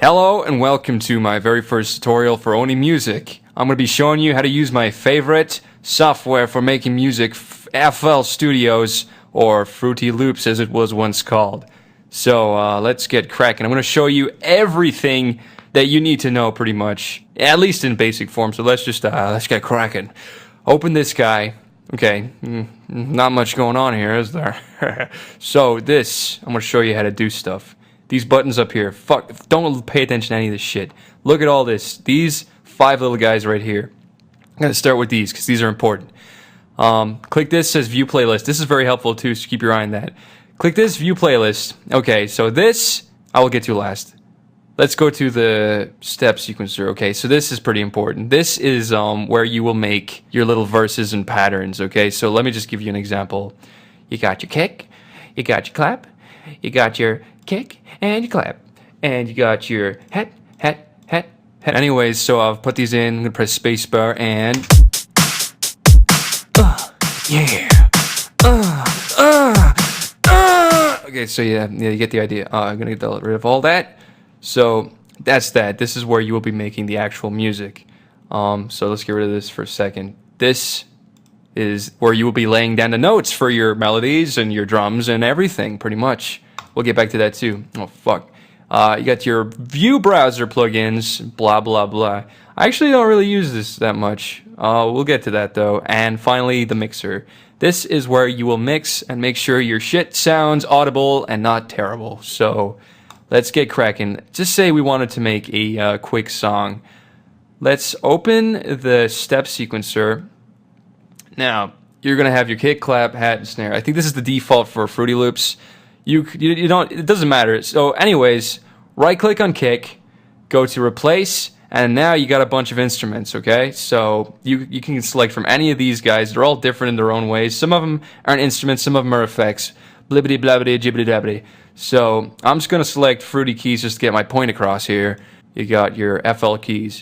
Hello and welcome to my very first tutorial for Oni Music. I'm going to be showing you how to use my favorite software for making music, FL Studios, or Fruity Loops as it was once called. So let's get cracking. I'm going to show you everything that you need to know pretty much, at least in basic form. So let's get cracking. Open this guy. Okay, not much going on here, is there? So I'm going to show you how to do stuff. These buttons up here, don't pay attention to any of this shit. Look at all this. These 5 little guys right here. I'm going to start with these because these are important. Click this, says view playlist. This is very helpful too, so keep your eye on that. Click this, view playlist. Okay, so this I will get to last. Let's go to the step sequencer. Okay, so this is pretty important. This is where you will make your little verses and patterns. Okay, so let me just give you an example. You got your kick, you got your clap, you got your kick, and you clap, and you got your hat. Anyways, so I've put these in. I'm gonna press spacebar and okay, so yeah, you get the idea. I'm gonna get rid of all that. So that's that. This is where you will be making the actual music. So let's get rid of this for a second. This is where you will be laying down the notes for your melodies and your drums and everything, pretty much. We'll get back to that too. Oh, fuck. You got your view browser plugins, blah, blah, blah. I actually don't really use this that much. We'll get to that though. And finally, the mixer. This is where you will mix and make sure your shit sounds audible and not terrible. So let's get cracking. Just say we wanted to make a quick song. Let's open the step sequencer. Now, you're going to have your kick, clap, hat, and snare. I think this is the default for Fruity Loops. You don't, it doesn't matter. So anyways, right click on kick, go to replace, and now you got a bunch of instruments, okay? So you can select from any of these guys. They're all different in their own ways. Some of them aren't instruments, some of them are effects. Blibbity blabbity jibbity dabbity. So I'm just gonna select Fruity keys just to get my point across here. You got your FL keys.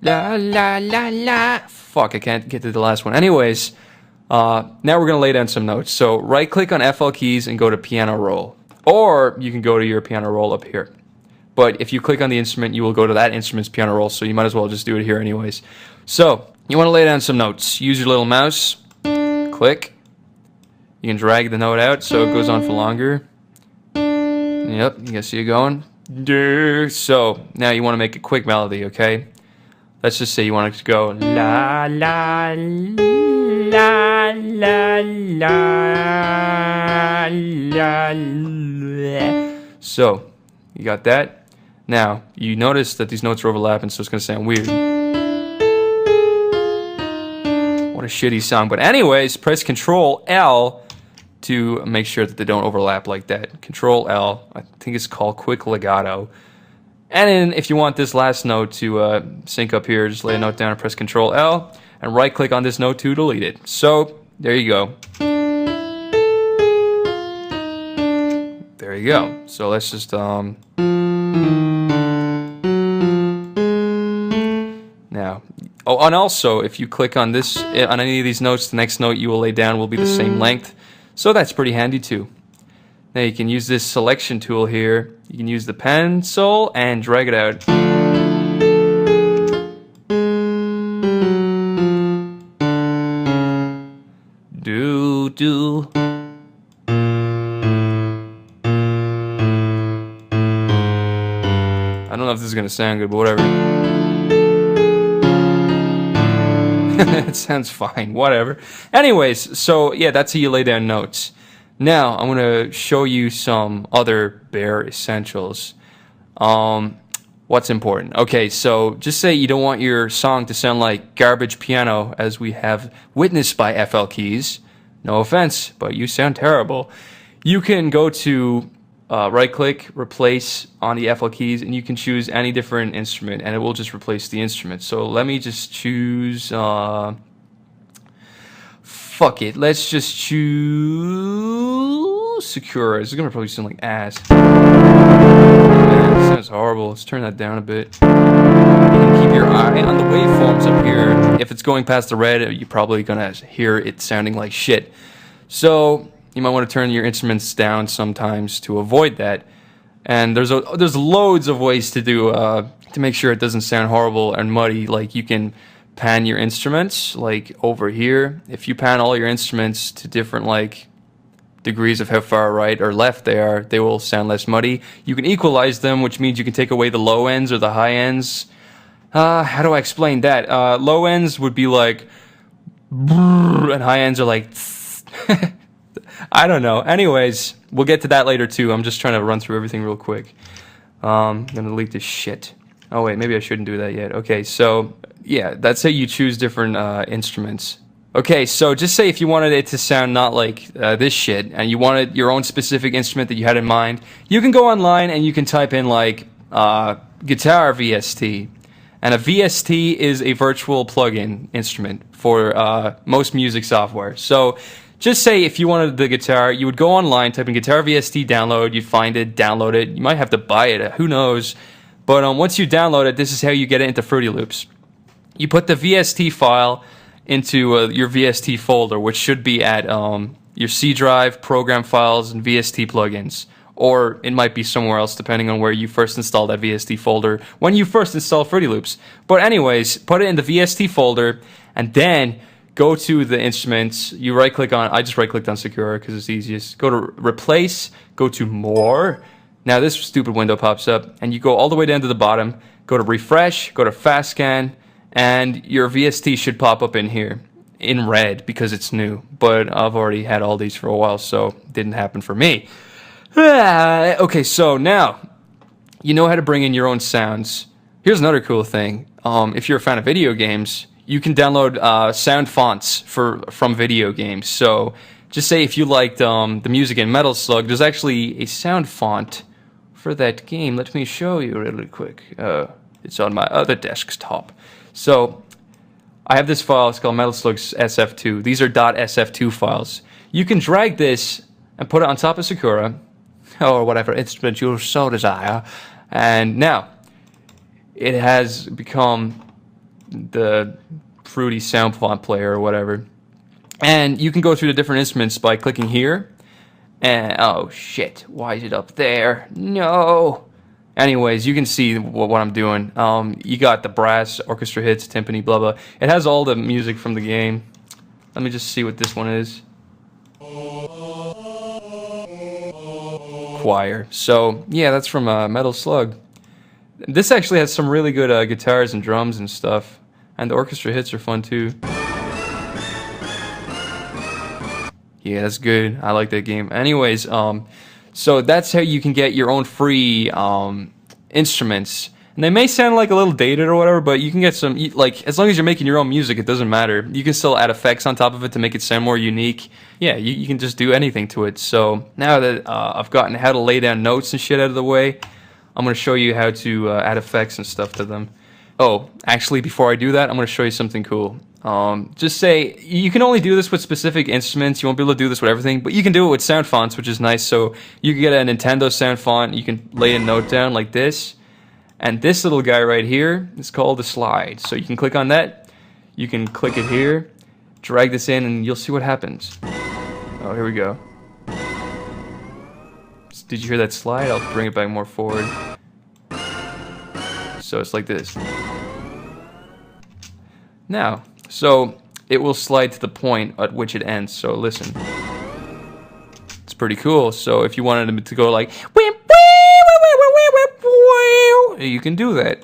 La la la la. Fuck, I can't get to the last one. Anyways, now we're going to lay down some notes. So right click on FL keys and go to piano roll. Or you can go to your piano roll up here. But if you click on the instrument, you will go to that instrument's piano roll. So you might as well just do it here anyways. So you want to lay down some notes. Use your little mouse. Click. You can drag the note out so it goes on for longer. Yep, you can see it going. So now you want to make a quick melody, okay? Let's just say you want it to go la la la la la la. So you got that. Now you notice that these notes are overlapping, so it's gonna sound weird. What a shitty song. But anyways, press Control L to make sure that they don't overlap like that. Control L. I think it's called quick legato. And then if you want this last note to sync up here, just lay a note down and press Control L and right click on this note to delete it. So there you go. There you go. So let's just now, oh, and also if you click on this, on any of these notes, the next note you will lay down will be the same length. So that's pretty handy too. Now you can use this selection tool here. You can use the pencil and drag it out. Do. I don't know if this is gonna sound good, but whatever. It sounds fine, whatever. Anyways, so yeah, that's how you lay down notes. Now, I'm going to show you some other bare essentials. What's important? Okay, so just say you don't want your song to sound like garbage piano, as we have witnessed by FL keys. No offense, but you sound terrible. You can go to right-click, replace on the FL keys, and you can choose any different instrument, and it will just replace the instrument. So let me just choose... fuck it, let's just choose Sakura. This is gonna probably sound like ass. Man, this sounds horrible. Let's turn that down a bit. You can keep your eye on the waveforms up here. If it's going past the red, you're probably gonna hear it sounding like shit. So you might want to turn your instruments down sometimes to avoid that. And there's loads of ways to do to make sure it doesn't sound horrible and muddy. Like you can pan your instruments, like over here. If you pan all your instruments to different like degrees of how far right or left they are, they will sound less muddy. You can equalize them, which means you can take away the low ends or the high ends. How do I explain that? Low ends would be like, and high ends are like, I don't know. Anyways, we'll get to that later too. I'm just trying to run through everything real quick. I'm gonna delete this shit. Oh wait, maybe I shouldn't do that yet. Okay, so yeah, that's how you choose different instruments. Okay, so just say if you wanted it to sound not like this shit, and you wanted your own specific instrument that you had in mind, you can go online and you can type in like guitar VST. And a VST is a virtual plug-in instrument for most music software. So just say if you wanted the guitar, you would go online, type in guitar VST download, you'd find it, download it. You might have to buy it, who knows. But once you download it, this is how you get it into Fruity Loops. You put the VST file into your VST folder, which should be at your C drive, program files, and VST plugins. Or it might be somewhere else depending on where you first installed that VST folder when you first installed Fruity Loops. But anyways, put it in the VST folder and then go to the instruments. You right click on, I just right clicked on Sakura because it's easiest. Go to replace, go to more. Now this stupid window pops up and you go all the way down to the bottom, go to refresh, go to fast scan, and your VST should pop up in here in red because it's new. But I've already had all these for a while, so it didn't happen for me. Okay, so now you know how to bring in your own sounds. Here's another cool thing. If you're a fan of video games, you can download sound fonts from video games. So just say if you liked the music in Metal Slug, there's actually a sound font for that game. Let me show you really quick. It's on my other desktop. So I have this file. It's called Metal Slug SF2. These are .sf2 files. You can drag this and put it on top of Sakura, or whatever instrument you so desire, and now it has become the Fruity sound font player or whatever. And you can go through the different instruments by clicking here. And oh shit, why is it up there? No. Anyways, you can see what I'm doing. You got the brass, orchestra hits, timpani, blah blah. It has all the music from the game. Let me just see what this one is. Choir. So yeah, that's from Metal Slug. This actually has some really good guitars and drums and stuff, and the orchestra hits are fun too. Yeah, that's good. I like that game. Anyways, so that's how you can get your own free instruments. And they may sound like a little dated or whatever, but you can get some, like, as long as you're making your own music, it doesn't matter. You can still add effects on top of it to make it sound more unique. Yeah, you can just do anything to it. So now that I've gotten how to lay down notes and shit out of the way, I'm going to show you how to add effects and stuff to them. Oh, actually, before I do that, I'm going to show you something cool. Just say, you can only do this with specific instruments. You won't be able to do this with everything, but you can do it with sound fonts, which is nice. So you can get a Nintendo sound font. You can lay a note down like this. And this little guy right here is called the slide. So you can click on that. You can click it here, drag this in, and you'll see what happens. Oh, here we go. Did you hear that slide? I'll bring it back more forward. So it's like this. Now, so it will slide to the point at which it ends. So listen. It's pretty cool. So if you wanted it to go like, you can do that.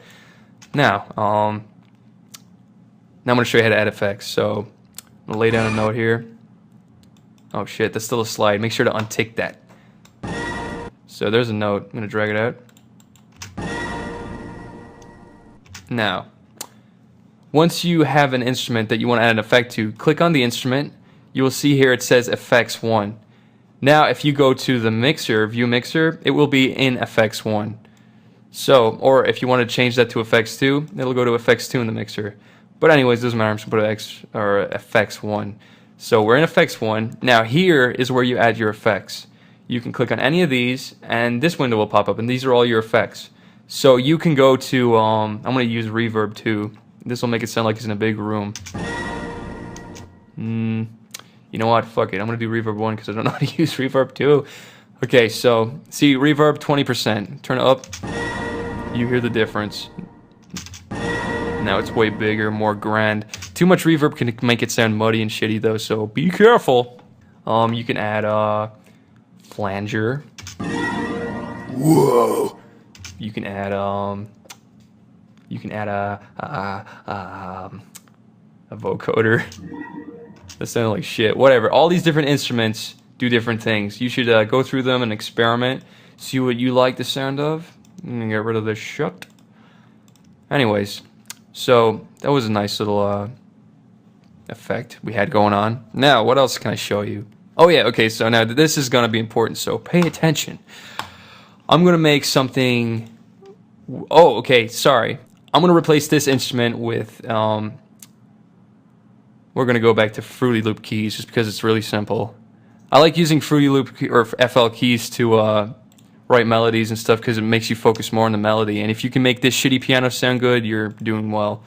Now, I'm going to show you how to add effects. So I'm going to lay down a note here. Oh shit, that's still a slide. Make sure to untick that. So there's a note. I'm going to drag it out. Now, once you have an instrument that you want to add an effect to, click on the instrument. You will see here it says Effects 1. Now, if you go to the mixer, View Mixer, it will be in Effects 1. So, or if you want to change that to Effects 2, it'll go to Effects 2 in the mixer. But anyways, doesn't matter. I'm just going to put Effects 1. So we're in Effects 1. Now here is where you add your effects. You can click on any of these, and this window will pop up, and these are all your effects. So you can go to, I'm going to use Reverb 2. This will make it sound like it's in a big room. You know what? Fuck it. I'm going to do Reverb 1 because I don't know how to use Reverb 2. Okay, so see reverb 20%. Turn it up. You hear the difference. Now it's way bigger, more grand. Too much reverb can make it sound muddy and shitty though, so be careful. You can add flanger. Whoa. You can add a vocoder. That sounded like shit. Whatever. All these different instruments do different things. You should go through them and experiment. See what you like the sound of. I'm gonna get rid of this shit. Anyways, so that was a nice little effect we had going on. Now, what else can I show you? Oh yeah, okay, so now this is gonna be important, so pay attention. I'm gonna make something... Oh, okay, sorry. I'm gonna replace this instrument with... We're gonna go back to Fruity Loop keys just because it's really simple. I like using Fruity Loop or FL keys to write melodies and stuff because it makes you focus more on the melody. And if you can make this shitty piano sound good, you're doing well.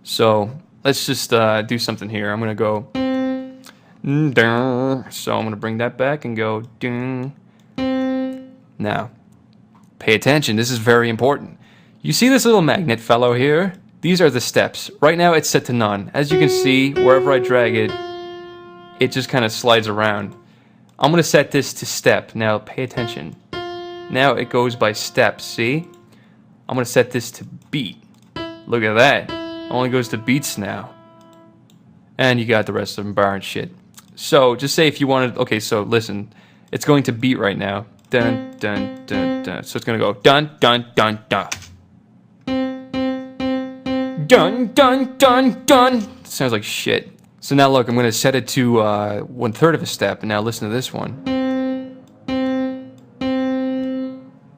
So let's just do something here. I'm gonna go. So I'm gonna bring that back and go. Now, pay attention. This is very important. You see this little magnet fellow here? These are the steps. Right now it's set to none. As you can see, wherever I drag it, it just kind of slides around. I'm gonna set this to step. Now pay attention. Now it goes by steps, see? I'm gonna set this to beat. Look at that. Only goes to beats now. And you got the rest of them bar and shit. So just say if you wanted, okay, so listen. It's going to beat right now. Dun, dun, dun, dun. So it's gonna go dun, dun, dun, dun. Dun, dun, dun, dun. Sounds like shit. So now look, I'm gonna set it to 1/3 of a step. And now listen to this one.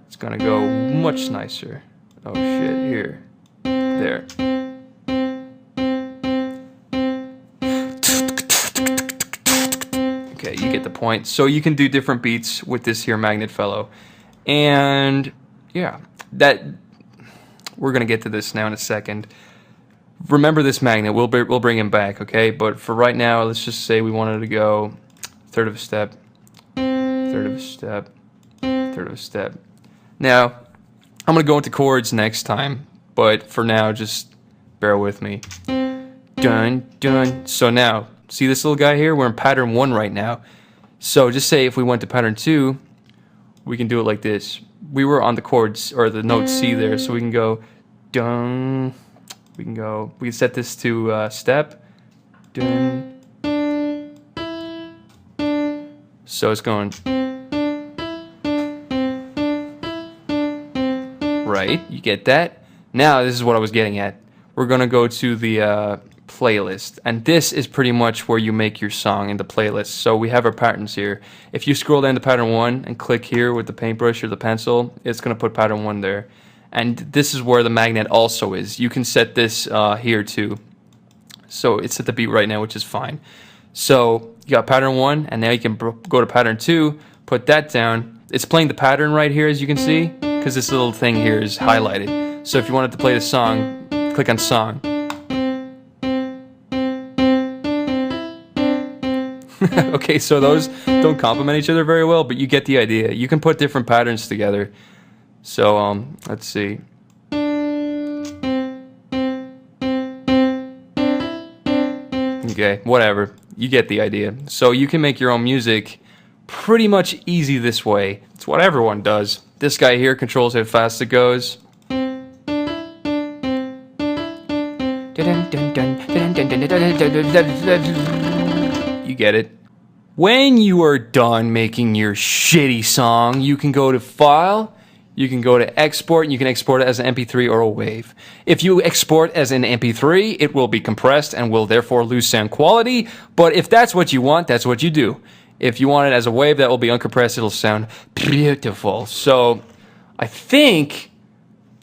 It's gonna go much nicer. Oh shit, here. There. Okay, you get the point. So you can do different beats with this here magnet fellow. And yeah, that we're gonna get to this now in a second. Remember this magnet, we'll bring him back, okay? But for right now, let's just say we wanted to go 1/3 of a step, 1/3 of a step, 1/3 of a step. Now, I'm gonna go into chords next time, but for now, just bear with me. Dun, dun. So now, see this little guy here? We're in pattern 1 right now. So just say if we went to pattern 2, we can do it like this. We were on the chords, or the note C there, so we can go dun. We can set this to step. Dun. So it's going. Right, you get that? Now this is what I was getting at. We're gonna go to the playlist, and this is pretty much where you make your song in the playlist. So we have our patterns here. If you scroll down to pattern 1 and click here with the paintbrush or the pencil, it's gonna put pattern 1 there. And this is where the magnet also is. You can set this here too. So it's at the beat right now, which is fine. So you got pattern 1, and now you can go to pattern 2, put that down. It's playing the pattern right here, as you can see, because this little thing here is highlighted. So if you wanted to play the song, click on song. Okay, so those don't complement each other very well, but you get the idea. You can put different patterns together. So, let's see. Okay, whatever. You get the idea. So you can make your own music pretty much easy this way. It's what everyone does. This guy here controls how fast it goes. You get it. When you are done making your shitty song, you can go to File, you can go to Export, and you can export it as an MP3 or a WAV. If you export as an MP3, it will be compressed and will therefore lose sound quality, but if that's what you want, that's what you do. If you want it as a WAV, that will be uncompressed, it'll sound beautiful. So, I think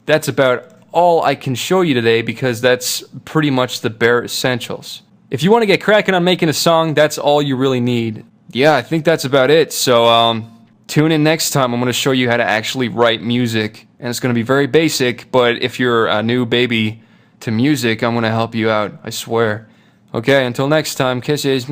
that's about all I can show you today because that's pretty much the bare essentials. If you want to get cracking on making a song, that's all you really need. Yeah, I think that's about it. So, tune in next time. I'm going to show you how to actually write music. And it's going to be very basic, but if you're a new baby to music, I'm going to help you out. I swear. Okay, until next time, kisses.